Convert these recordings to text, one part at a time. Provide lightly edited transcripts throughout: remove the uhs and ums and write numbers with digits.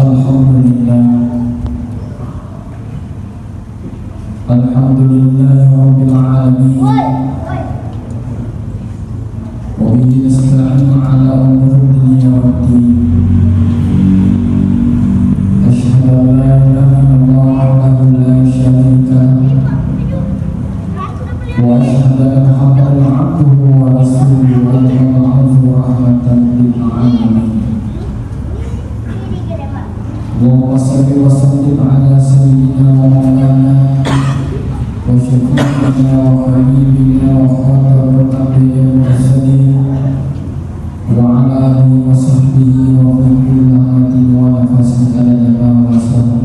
Alhamdulillah, alhamdulillah rabbil alamin. Wa bihi nasta'inu ala umuri dunya waddin. Asyhadu an la ilaha illallah wahdahu la syarika lahu wa asyhadu anna Muhammadan abduhu wa rasuluhu al-mab'uts rahmatan lil alamin. Allahumma shalli wa sallim ala sayyidina wa maulana wa syafi'ina wa habibina wa khatamil anbiya'i wal mursalin wa ala alihi wa sahbihi wa fi kulli lamatin wa nafasin adada ma wasa'a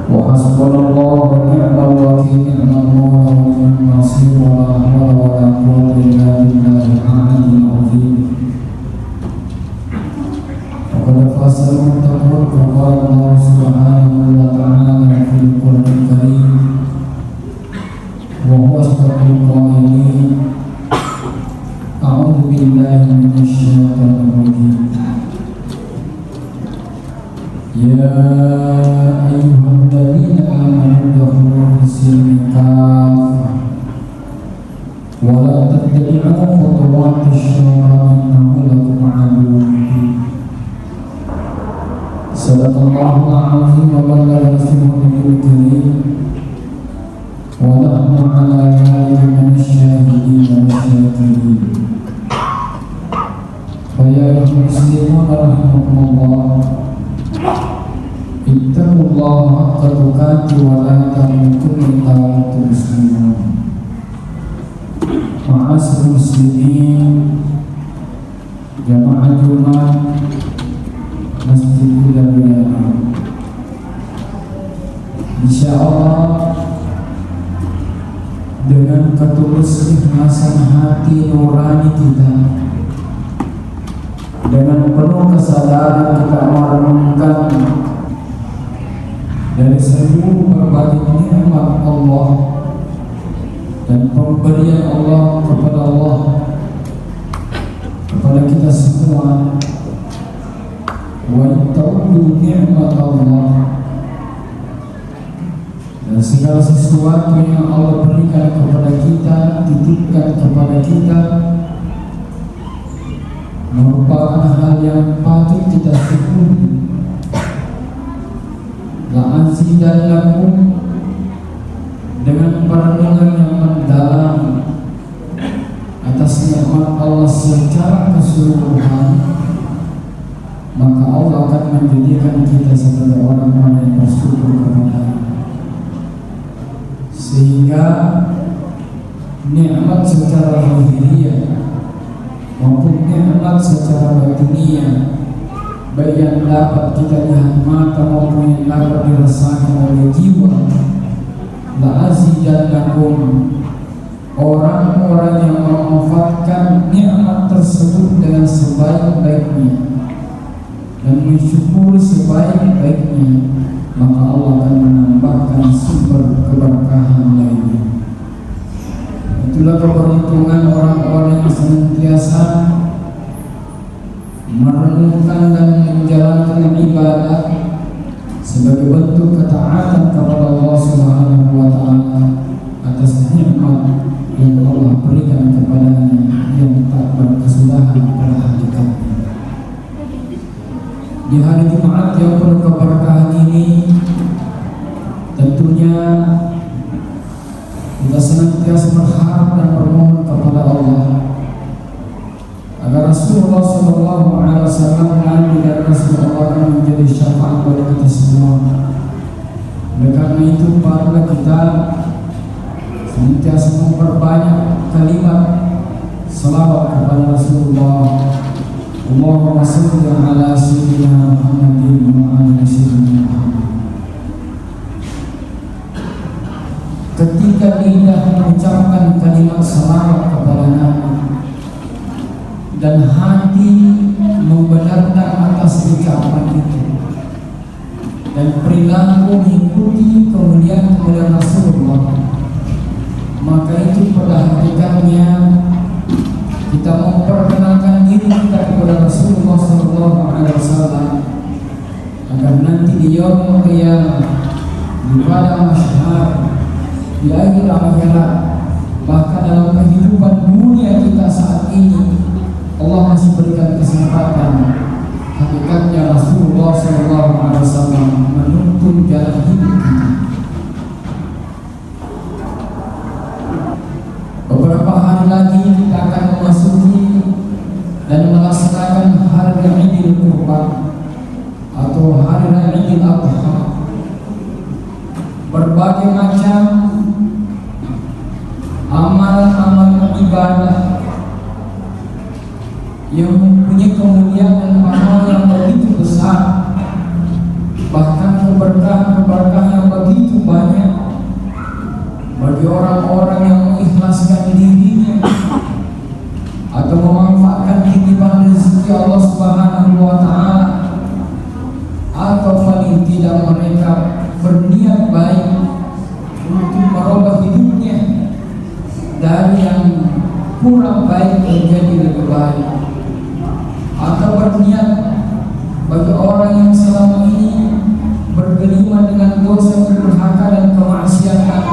wa hasbunallahu wa ni'mal wakeel, ni'mal mawla wa ni'man nasir, wa la hawla wa la quwwata illa billahil aliyyil azim. Fasal muttaqun, qala Allah subhanahu wa ta'ala fil Qur'anil Karim wa huwa asdaqul qailin. A'udzu billahi minasy syaithanir rajim. Ya ayyuhalladzina amanu udkhulu fis-silmi kaffah wa la tattabi'u khutuwatish syaitani innahu lakum 'aduwwun mubin. Sadaqallahul azim wa ballagha rasulul karim wa nahnu ala dhalika minasy syahidin wa syakirin. Fa ya muslimun rahimakumullah, ittaqullaha haqqa tuqatih wa la tamutunna illa wa antum muslimun. Ma'asyiral muslimin, jamaah Jumat Masjid Hidayah, insyaallah dengan ketulus ikhlasan hati nurani kita, dengan penuh kesadaran kita merenungkan dari seluruh berbagai nikmat Allah dan pemberian Allah kepada kita semua. Wa ta'udhu ni'mat Allah, dan segala sesuatu yang Allah berikan kepada kita, titipkan kepada kita, merupakan hal yang patut kita syukuri. La azidannakum, dengan perenungan yang mendalam atas nikmat Allah secara keseluruhan, maka Allah akan menjadikan kita sebagai orang-orang yang bersyukur kepada-Nya, sehingga nikmat secara zahiriyah maupun nikmat secara batiniyah, baik yang dapat kita lihat mata maupun yang dapat dirasakan oleh jiwa, la azidannakum, orang-orang yang memanfaatkan nikmat tersebut dengan sebaik-baiknya dan mensyukuri sebaik-baiknya, maka Allah akan menambahkan sumber keberkahan lainnya. Itulah keberuntungan orang-orang yang senantiasa merenungkan dan menjalankan ibadah sebagai bentuk ketaatan kepada Allah Subhanahu wa ta'ala atas nikmat yang Allah berikan kepadanya yang tak berkesudahan pada hakikatnya. Di hari Jumat yang penuh keberkahan ini, tentunya kita senantiasa berharap dan bermohon kepada Allah agar Rasulullah SAW Nabi dan Rasulullah akan menjadi syafaat bagi kita semua. Oleh karena itu, marilah kita senantiasa memperbanyak kalimat salawat kepada Rasulullah. Allahumma shalli ala sayyidina Muhammadin wa ala sayyidina Muhammad. Ketika lidah mengucapkan kalimat salawat kepada Nabi dan hati membenarkan atas ucapan itu, dan perilaku mengikuti kemuliaan Rasulullah, maka itu pada hakikatnya kita memperkenalkan diri kita Rasulullah SAW agar nanti di yaumul qiyamah, di padang mahsyar, di akhir akhirat, bahkan dalam kehidupan dunia kita saat ini, Allah masih berikan kesempatan. Hakikatnya Rasulullah SAW menuntun jalan hidup kita. Beberapa hari lagi kita akan memasuki dan melaksanakan hari Idul Kurban atau hari Idul Adha. Berbagai macam amalan-amalan ibadah yang mempunyai kemuliaan dan pahala yang begitu besar, bahkan keberkahan-keberkahan yang begitu banyak bagi orang-orang yang mengikhlaskan dirinya atau memanfaatkan titipan rezeki Allah Subhanahu wa Ta'ala, atau paling tidak mereka berniat baik untuk merubah hidupnya dari yang kurang baik menjadi lebih baik, atau berniat bagi orang yang selama ini bergelima dengan dosa, durhaka dan kemaksiatan,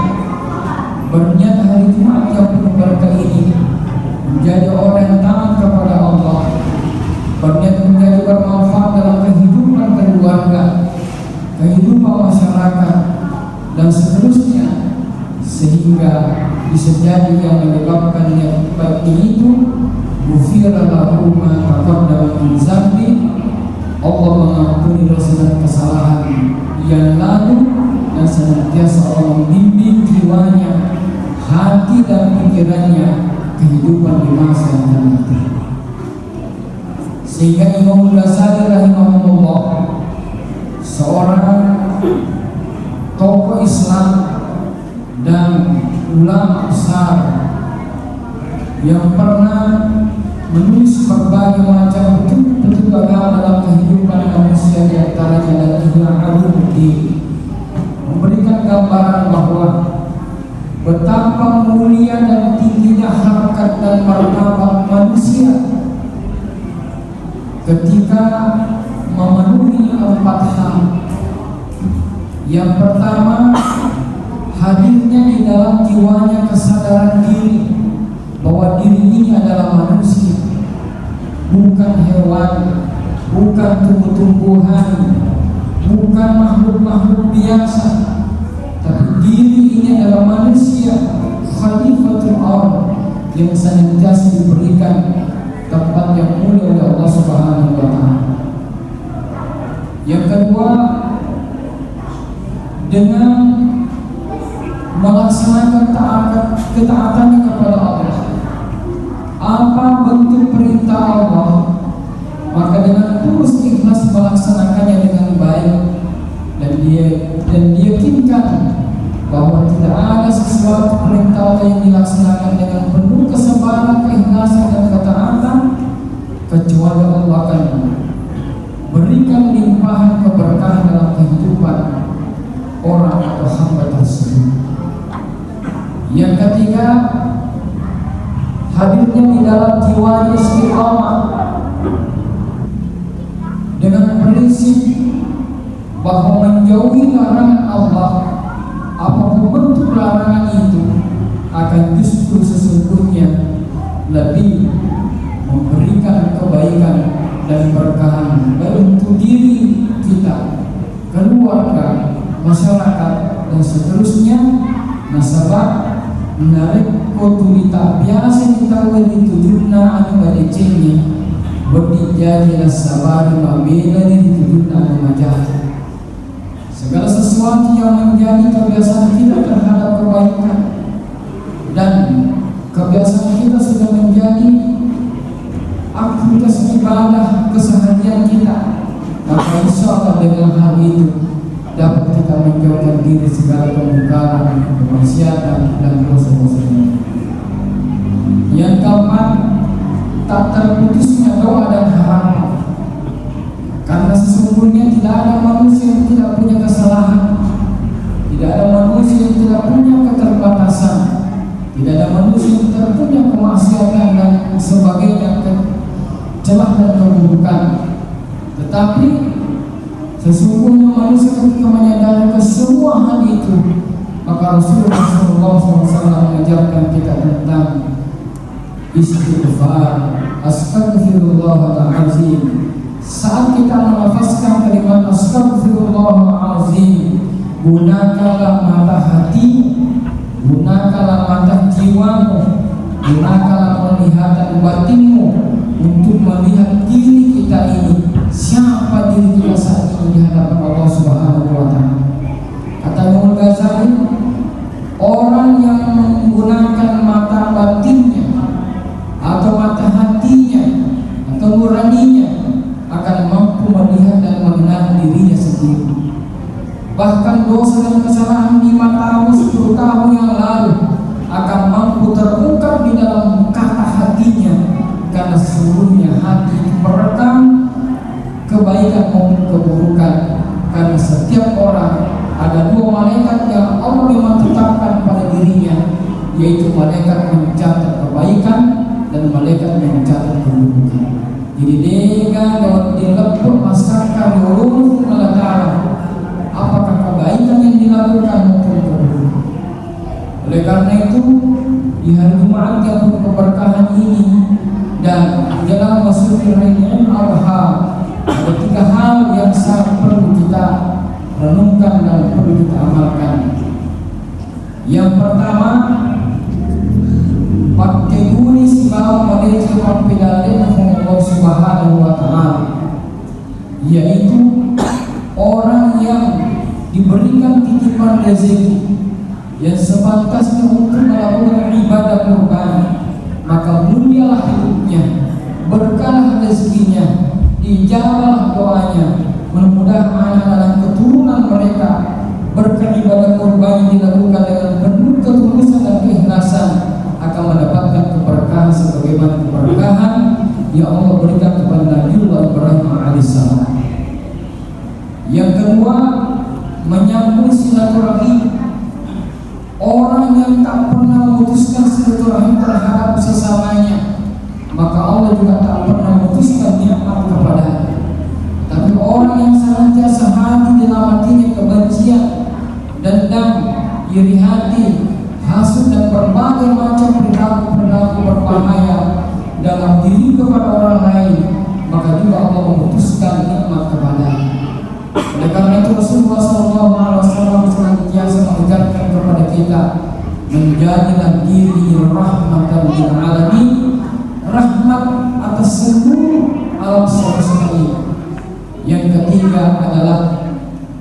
berniat hari Jumat yang penuh berkah ini menjadi orang yang taat kepada Allah, berniat menjadi bermanfaat dalam kehidupan keluarga, kehidupan masyarakat dan seterusnya, sehingga bisa jadi yang menyebabkan niat baik itu ghufira lahu ma taqaddama min dzambi, Allah mengampuni dosa dan kesalahan yang lalu dan senantiasa Allah membimbing jiwanya, hati dan pikirannya kehidupan di masa yang akan datang. Sehingga Imam Ghazali rahimahullah, seorang tokoh Islam dan ulama besar yang pernah menulis berbagai macam bentuk agama dalam kehidupan manusia, di antaranya adalah Al-Hudi, memberikan gambaran bahwa betapa mulia dan tingginya harkat dan martabat manusia ketika memenuhi 4 hal. Yang pertama, hadirnya di dalam jiwanya kesadaran diri bahwa diri ini adalah manusia, bukan hewan, bukan tumbuh-tumbuhan, bukan makhluk-makhluk biasa, tapi diri ini adalah manusia, khalifatul ardh, yang senantiasa diberikan tempat yang mulia oleh Allah Subhanahu wa Ta'ala. Yang kedua, dengan melaksanakan ketaatannya kepada Allah, apa bentuk perintah Allah, maka dengan tulus ikhlas melaksanakannya dengan baik, dan dia yakinkan bahwa tidak ada sesuatu perintah Allah yang dilaksanakan dengan penuh kesabaran, keikhlasan dan ketaatan kecuali Allah akan berikan limpahan keberkahan dalam kehidupan orang atau hamba tersebut. Yang ketiga, hadirnya di dalam jiwanya istiqamah dengan prinsip bahwa menjauhi larangan Allah, apapun bentuk larangan itu, akan justru sesungguhnya lebih memberikan kebaikan dan berkahan baik untuk diri kita, keluarga, masyarakat dan seterusnya. Nasabah menarik kotulita biasa kita ditujuna anu badecenya berdijadi nasabari mabela ditujuna anu majah. Segala sesuatu yang menjadi kebiasaan kita terhadap kebaikan dan kebiasaan kita sudah menjadi aktivitas ibadah keseharian kita, maka insya Allah dengan hal itu dapat kita menjauhkan diri segala kemungkaran, kemaksiatan dan dosa-dosa. Yang keempat, tak terputusnya doa dan harapan, karena sesungguhnya tidak ada manusia yang tidak punya kesalahan, tidak ada manusia yang tidak punya keterbatasan, tidak ada manusia yang tidak punya kemaksiatan dan sebagainya, celah dan keburukan. itu, maka Rasulullah SAW mengajarkan kita tentang istighfar. Astagfirullahaladzim. Saat kita melafazkan kalimat astagfirullahaladzim, gunakanlah mata hati, gunakanlah mata jiwamu, gunakanlah penglihatan batinmu untuk melihat diri kita ini, siapa diri kita saat ini di hadapan Allah Subhanahu wa Ta'ala. Kata Imam Ghazali, orang yang menggunakan mata batinnya atau mata hatinya atau nuraninya akan mampu melihat dan mengenal dirinya sendiri. Bahkan dosa dan kesalahan di matamu 10 tahun yang lalu akan mampu terungkap di dalam kata hatinya, karena sesungguhnya hati merekam kebaikan maupun keburukan. Karena setiap orang ada 2 malaikat yang Allah memang tetapkan pada dirinya, yaitu malaikat mencatat kebaikan dan malaikat mencatat keburukan. Jadi dengan dileput masyarakat ulum Allah, apakah kebaikan yang dilakukan maupun keburukan. Oleh karena itu, di hari Jumat yang penuh keberkahan ini dan dalam masuknya Ramadhan Al-Adha, ada 3 hal yang sangat perlu kita renungkan dan perlu kita amalkan. Yang pertama, pakai sebab mereka mempidalin Allah Subhanahu wa Ta'ala, yaitu orang yang diberikan titipan rezeki yang sepantasnya untuk melakukan ibadah kurban, maka mulialah hidupnya, berkahlah rezekinya, dijawab doanya, mudah-mudahan anak dan keturunan mereka berkah ibadah kurban yang dilakukan dengan penuh ketulusan dan keikhlasan akan mendapatkan keberkahan sebagaimana keberkahan yang Allah berikan kepada Nabiullah Ibrahim alaihissalam. Yang kedua, menyambung silaturahim. Orang yang tak pernah memutuskan silaturahim terhadap sesamanya, maka Allah juga tak pernah memutuskan nikmat kepadanya. Tapi orang yang senantiasa hati dalam hatinya kebencian, dendam, iri hati, hasud dan berbagai macam perilaku berbahaya dalam diri kepada orang lain, maka juga Allah memutuskan nikmat kepadanya. Oleh karena itu Rasulullah SAW senantiasa mengajarkan kepada kita, menjadilah diri rahmatan lil alamin, rahmat atas seluruh alam semesta ini. Yang ketiga adalah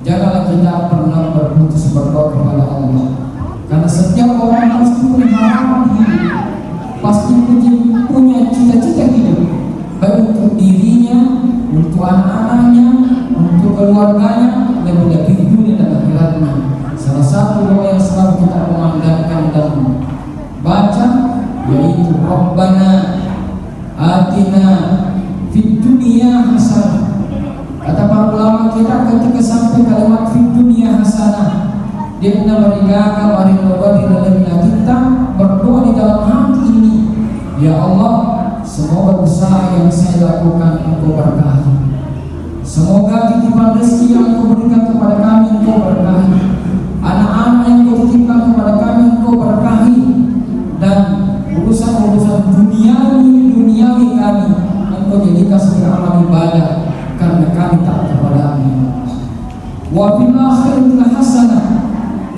janganlah kita pernah berputus berdoa kepada Allah, karena setiap orang pasti punya harapan hidup, pasti punya cita-cita hidup, baik untuk dirinya, untuk anak-anaknya, untuk keluarganya, lebih-lebih dunia dan akhiratnya. Salah satu doa yang selalu kita memandangkan dan baca yaitu Rabbana atina fid dunya hasanah. Kata para ulama kita, ketika sampai kalimat fid dunya hasanah, dia menambahkan mari kita berdoa di dalam hati ini, ya Allah, semoga usaha yang saya lakukan Engkau berkahi, semoga titipan rezeki yang Engkau berikan kepada kami Engkau berkahi, anak-anak yang Engkau titipkan kepada kami Engkau berkahi, dan urusan-urusan duniawi kami Engkau jadikan sebagai amal ibadah, karena kami tak kepada-Mu. Wa fil akhirati hasanah.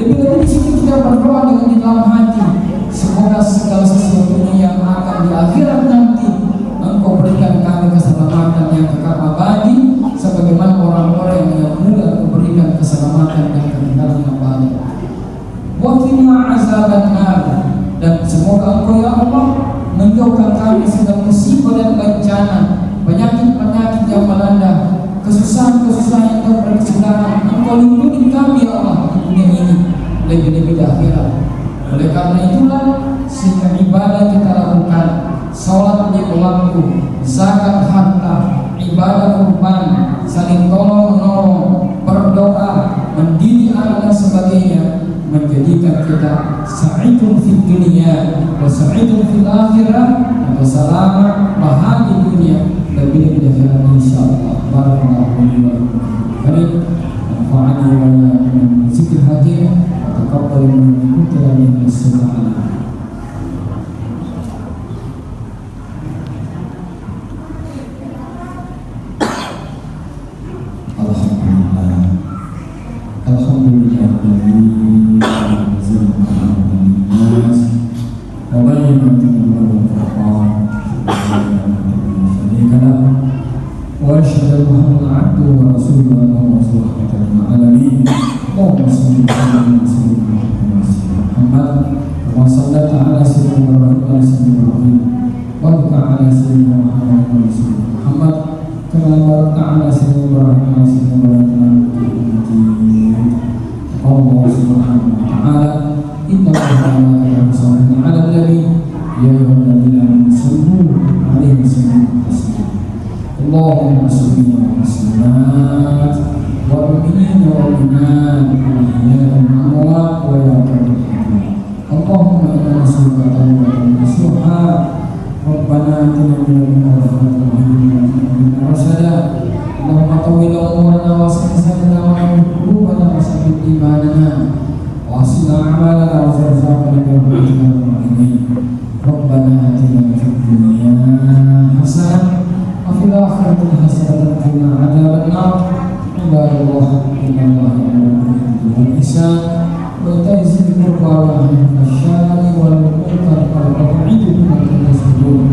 Lebih-lebih di sini kita berdoa dengan di dalam hati, semoga segala sesuatunya yang akan di akhirat nanti Engkau berikan kami keselamatan yang kekal abadi, sebagaimana orang-orang yang mudah memberikan keselamatan dan kekekalan abadi. Wa qina azabannar, dan semoga Engkau ya Allah menjauhkan kami segala musibah dan bencana, penyakit-penyakit yang melanda, kesusahan-kesusahan yang berkesudahan. Engkau lindungi kami ya Allah di dunia ini, lebih-lebih di akhirat. Oleh karena itulah sehingga ibadah kita lakukan, sholat di waktu, zakat harta, ibadah kurban, saling tolong menolong, berdoa, mendidik anak dan sebagainya, menjadikan kita sa'idun fid dunia wa sa'idun fil akhirah, atau selamat bahagia dunia lebih di akhirat insyaallah. Barakallahu fiikum. Baik, manfaatnya wa zikir hakim. وتقبل منا كنت من السماء. وأشهد أن محمدا عبده ورسوله اللهم صل على العالمين اللهم صل على سيدنا محمد كما صليت على سيدنا إبراهيم وعلى سيدنا إبراهيم وبارك على سيدنا محمد وعلى سيدنا محمد كما باركت على سيدنا إبراهيم وعلى سيدنا إبراهيم الله سبحانه وتعالى إن الله يصلي على النبي يا أيها الذين آمنوا صلوا عليه وسلموا تسليما اللهم صل وسلامات والمؤمنين والمؤمنات والأحياء والأموات ويا رب العالمين اللهم إنا نسألك توبة نصوحا ربنا آتنا من لدنك رحمة وهب رشدا اللهم طول أمورنا واسع سعدنا وحفظ قلوبنا وثبت إيماننا وأحسن أعمالنا وارزقنا برحمتك يا الراحمين ربنا آتنا في الدنيا حسنة وفي الآخرة حسنة وقنا عذاب النار عباد الله إن الله يأمر بالعدل والإحسان وإيتاء ذي القربى وينهى عن الفحشاء والمنكر والبغي يعظكم لعلكم تذكرون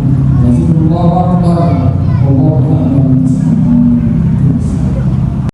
وذكر الله أكبر والله يعلم ما تصنعون